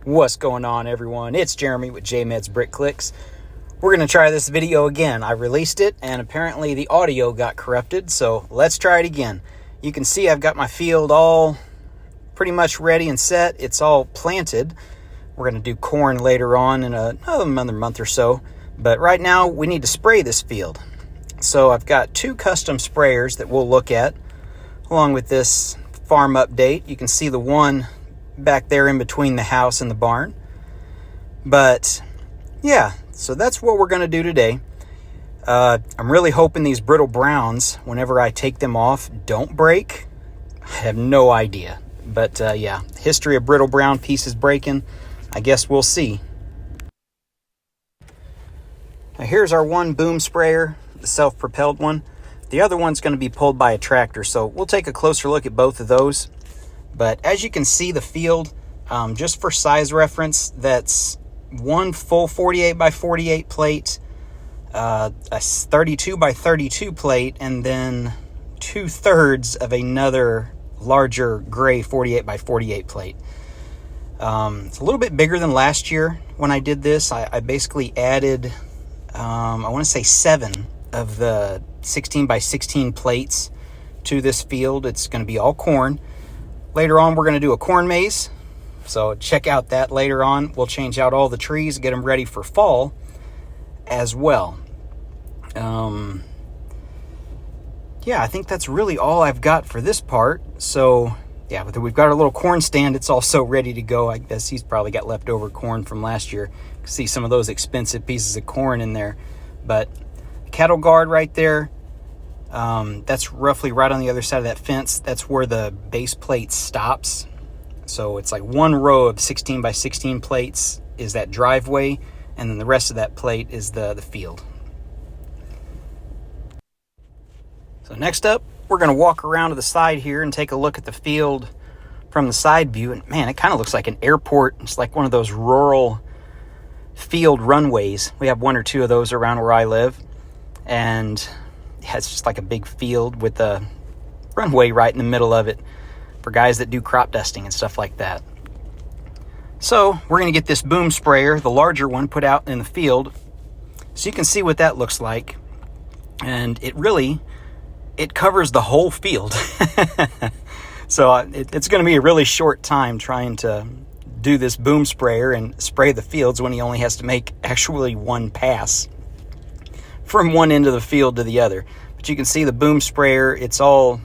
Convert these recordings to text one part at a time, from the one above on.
What's going on, everyone? It's Jeremy with JMed's Brick Clicks. We're going to try this video again. I released it and apparently the audio got corrupted, so let's try it again. You can see I've got my field all pretty much ready and set. It's all planted. We're going to do corn later on in another month or so, but right now we need to spray this field. So I've got two custom sprayers that we'll look at along with this farm update. You can see the one back there in between the house and the barn. But yeah, so that's what we're going to do today. I'm really hoping these brittle browns, whenever I take them off, don't break. I have no idea. But yeah, history of brittle brown pieces breaking. I guess we'll see. Now here's our one boom sprayer, the self-propelled one. The other one's going to be pulled by a tractor, so we'll take a closer look at both of those. But as you can see, the field, just for size reference, that's one full 48 by 48 plate, a 32 by 32 plate, and then 2/3 of another larger gray 48 by 48 plate. It's a little bit bigger than last year when I did this. I basically added, I want to say 7 of the 16 by 16 plates to this field. It's going to be all corn. Later on, we're going to do a corn maze, so check out that later on. We'll change out all the trees, get them ready for fall as well. Yeah, I think that's really all I've got for this part. So yeah, we've got our little corn stand. It's also ready to go. I guess he's probably got leftover corn from last year. You can see some of those expensive pieces of corn in there. But cattle guard right there. That's roughly right on the other side of that fence. That's where the base plate stops. So it's like one row of 16 by 16 plates is that driveway, and then the rest of that plate is the field. So next up, we're going to walk around to the side here and take a look at the field from the side view. And man, it kind of looks like an airport. It's like one of those rural field runways. We have 1 or 2 of those around where I live. And it's just like a big field with a runway right in the middle of it for guys that do crop dusting and stuff like that. So we're going to get this boom sprayer, the larger one, put out in the field so you can see what that looks like. And it covers the whole field. So it's going to be a really short time trying to do this boom sprayer and spray the fields when he only has to make actually one pass from one end of the field to the other. But you can see the boom sprayer, it's all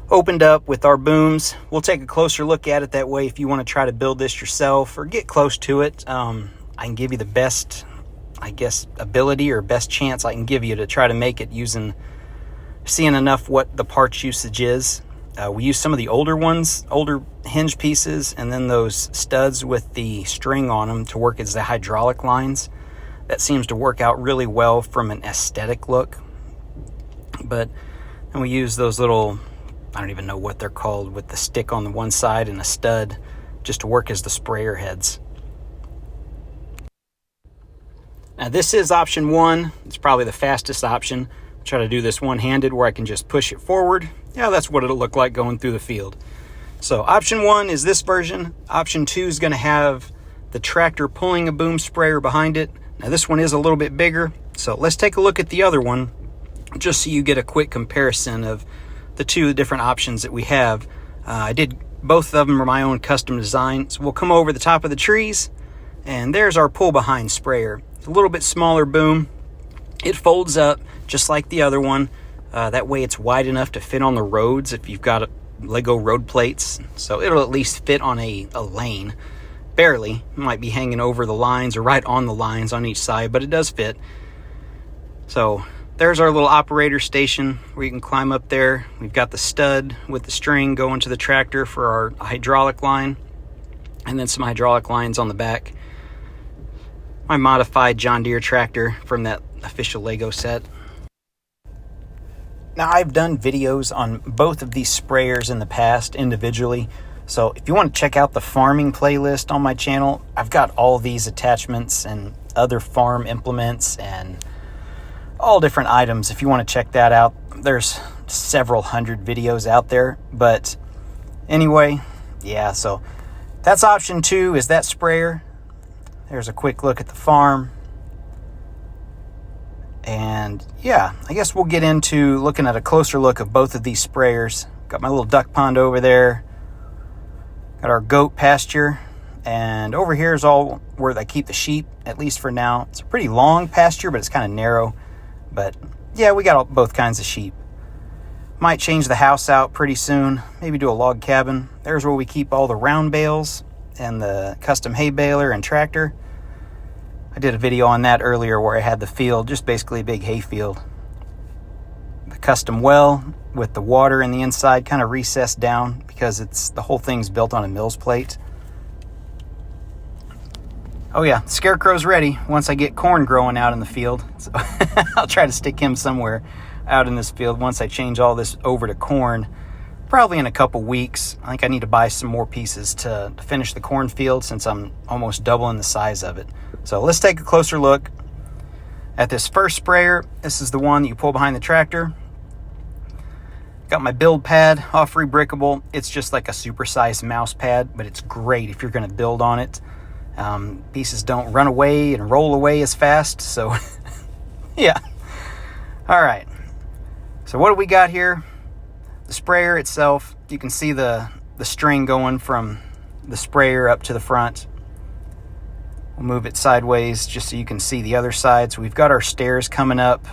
opened up with our booms. We'll take a closer look at it that way if you want to try to build this yourself or get close to it. I can give you the best, I guess, ability or best chance I can give you to try to make it using seeing enough what the parts usage is. We use some of the older ones, older hinge pieces, and then those studs with the string on them to work as the hydraulic lines. That seems to work out really well from an aesthetic look. But then we use those little, I don't even know what they're called, with the stick on the one side and a stud just to work as the sprayer heads. Now this is option 1. It's probably the fastest option. I'll try to do this one-handed where I can just push it forward. Yeah, that's what it'll look like going through the field. So option 1 is this version. Option 2 is going to have the tractor pulling a boom sprayer behind it. Now this one is a little bit bigger, so let's take a look at the other one just so you get a quick comparison of the two different options that we have. I did both of them are my own custom design. So we'll come over the top of the trees, and there's our pull behind sprayer. It's a little bit smaller boom. It folds up just like the other one. That way it's wide enough to fit on the roads if you've got Lego road plates. So it'll at least fit on a lane. Barely. It might be hanging over the lines or right on the lines on each side, but it does fit. So there's our little operator station where you can climb up there. We've got the stud with the string going to the tractor for our hydraulic line, and then some hydraulic lines on the back. My modified John Deere tractor from that official Lego set. Now I've done videos on both of these sprayers in the past individually. So if you want to check out the farming playlist on my channel, I've got all these attachments and other farm implements and all different items. If you want to check that out, there's several hundred videos out there. But anyway, yeah, so that's option 2, is that sprayer. There's a quick look at the farm. And yeah, I guess we'll get into looking at a closer look of both of these sprayers. Got my little duck pond over there. Got our goat pasture. And over here is all where I keep the sheep, at least for now. It's a pretty long pasture, but it's kind of narrow. But yeah, we got both kinds of sheep. Might change the house out pretty soon. Maybe do a log cabin. There's where we keep all the round bales and the custom hay baler and tractor. I did a video on that earlier where I had the field, just basically a big hay field. The custom well with the water in the inside kind of recessed down because the whole thing's built on a mill's plate. Oh yeah, Scarecrow's ready once I get corn growing out in the field. So I'll try to stick him somewhere out in this field once I change all this over to corn. Probably in a couple weeks. I think I need to buy some more pieces to finish the cornfield since I'm almost doubling the size of it. So let's take a closer look at this first sprayer. This is the one that you pull behind the tractor. Got my build pad off reBrickable. It's just like a supersized mouse pad, but it's great if you're going to build on it. Pieces don't run away and roll away as fast. So yeah. All right. So what do we got here? The sprayer itself, you can see the string going from the sprayer up to the front. We'll move it sideways just so you can see the other side. So we've got our stairs coming up.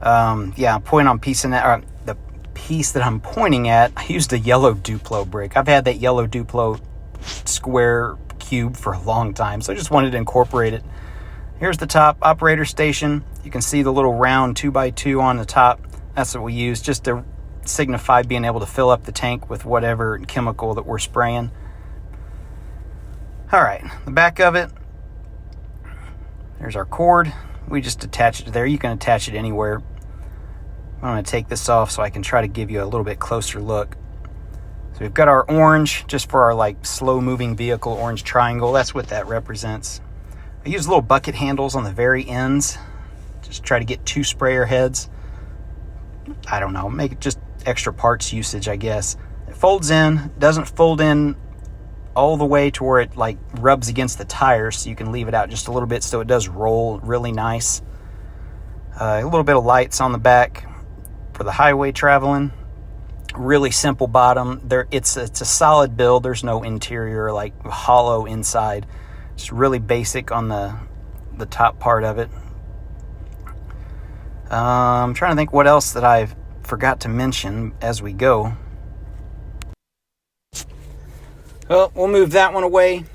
Yeah, I'm pointing on the piece that I'm pointing at. I used a yellow Duplo brick. I've had that yellow Duplo square cube for a long time, so I just wanted to incorporate it. Here's the top operator station. You can see the little round 2x2 on the top. That's what we use just to signify being able to fill up the tank with whatever chemical that we're spraying. All right, the back of it, there's our cord. We just attach it to there. You can attach it anywhere. I'm going to take this off so I can try to give you a little bit closer look. So we've got our orange just for our like slow moving vehicle orange triangle. That's what that represents. I use little bucket handles on the very ends. Just try to get 2 sprayer heads. I don't know, make it just extra parts usage, I guess. It folds in, doesn't fold in all the way to where it like rubs against the tires, so you can leave it out just a little bit so it does roll really nice. A little bit of lights on the back for the highway traveling. Really simple bottom. It's a solid build. There's no interior like hollow inside. It's really basic on the top part of it. I'm trying to think what else that I've forgot to mention as we go. Well, we'll move that one away.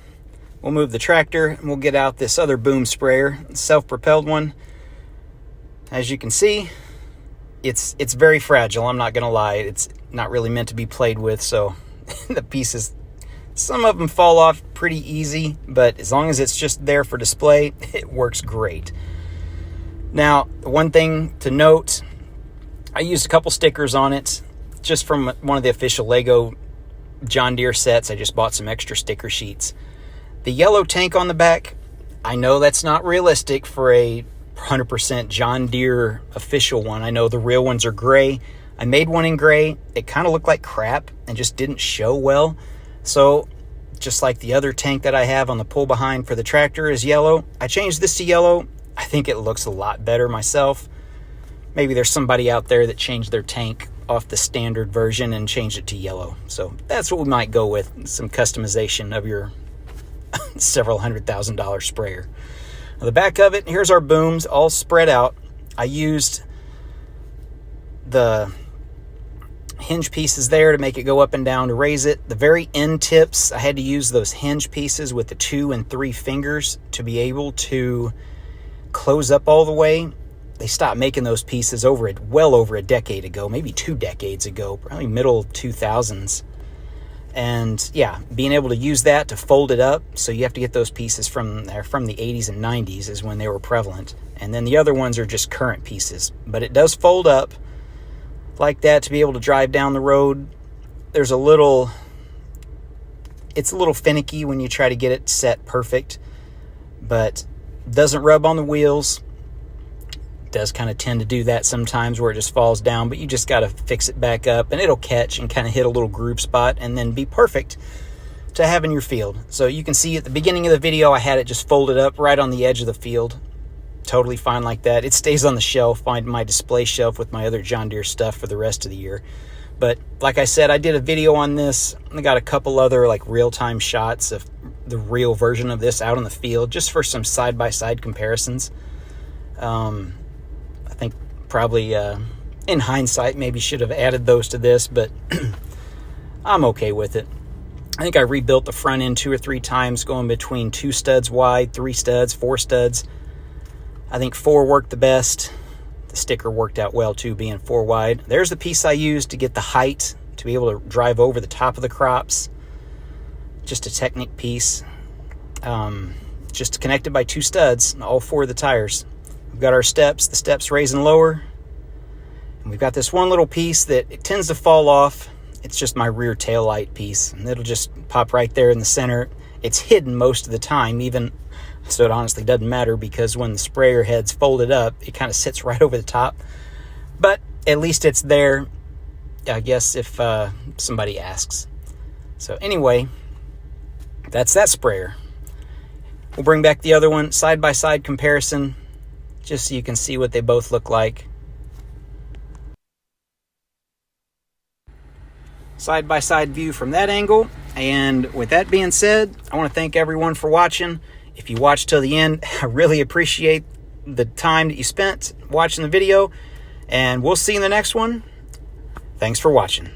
We'll move the tractor and we'll get out this other boom sprayer, self-propelled one. As you can see, it's very fragile. I'm not going to lie. It's not really meant to be played with, so the pieces, some of them fall off pretty easy, but as long as it's just there for display, it works great. Now, one thing to note, I used a couple stickers on it just from one of the official Lego John Deere sets. I just bought some extra sticker sheets. The yellow tank on the back, I know that's not realistic for a 100% John Deere official one. I know the real ones are gray. I made one in gray. It kind of looked like crap and just didn't show well. So just like the other tank that I have on the pull behind for the tractor is yellow, I changed this to yellow. I think it looks a lot better myself. Maybe there's somebody out there that changed their tank off the standard version and changed it to yellow. So that's what we might go with, some customization of your several $100,000 sprayer. Now the back of it, here's our booms all spread out. I used the hinge pieces there to make it go up and down to raise it. The very end tips, I had to use those hinge pieces with the 2 and 3 fingers to be able to close up all the way. They stopped making those pieces well over a decade ago, maybe 2 decades ago, probably middle 2000s. And yeah, being able to use that to fold it up, so you have to get those pieces from the 80s and 90s is when they were prevalent. And then the other ones are just current pieces. But it does fold up like that to be able to drive down the road. It's a little finicky when you try to get it set perfect, but doesn't rub on the wheels. Does kind of tend to do that sometimes where it just falls down, but you just got to fix it back up and it'll catch and kind of hit a little groove spot and then be perfect to have in your field. So you can see at the beginning of the video, I had it just folded up right on the edge of the field. Totally fine like that. It stays on the shelf, find my display shelf with my other John Deere stuff for the rest of the year. But like I said, I did a video on this. I got a couple other like real-time shots of the real version of this out in the field, just for some side-by-side comparisons. I think probably in hindsight maybe should have added those to this, but I'm okay with it. I think I rebuilt the front end 2 or 3 times, going between 2 studs wide, 3 studs, 4 studs. I think 4 worked the best. The sticker worked out well too, being 4 wide. There's the piece I used to get the height, to be able to drive over the top of the crops. Just a Technic piece. Just connected by 2 studs, all 4 of the tires. We've got our steps, the steps raise and lower. And we've got this one little piece that it tends to fall off. It's just my rear tail light piece, and it'll just pop right there in the center. It's hidden most of the time, even so it honestly doesn't matter, because when the sprayer head's folded up, it kind of sits right over the top. But at least it's there, I guess, if somebody asks. So anyway, that's that sprayer. We'll bring back the other one, side-by-side comparison, just so you can see what they both look like. Side-by-side view from that angle. And with that being said, I want to thank everyone for watching. If you watched till the end, I really appreciate the time that you spent watching the video, and we'll see you in the next one. Thanks for watching.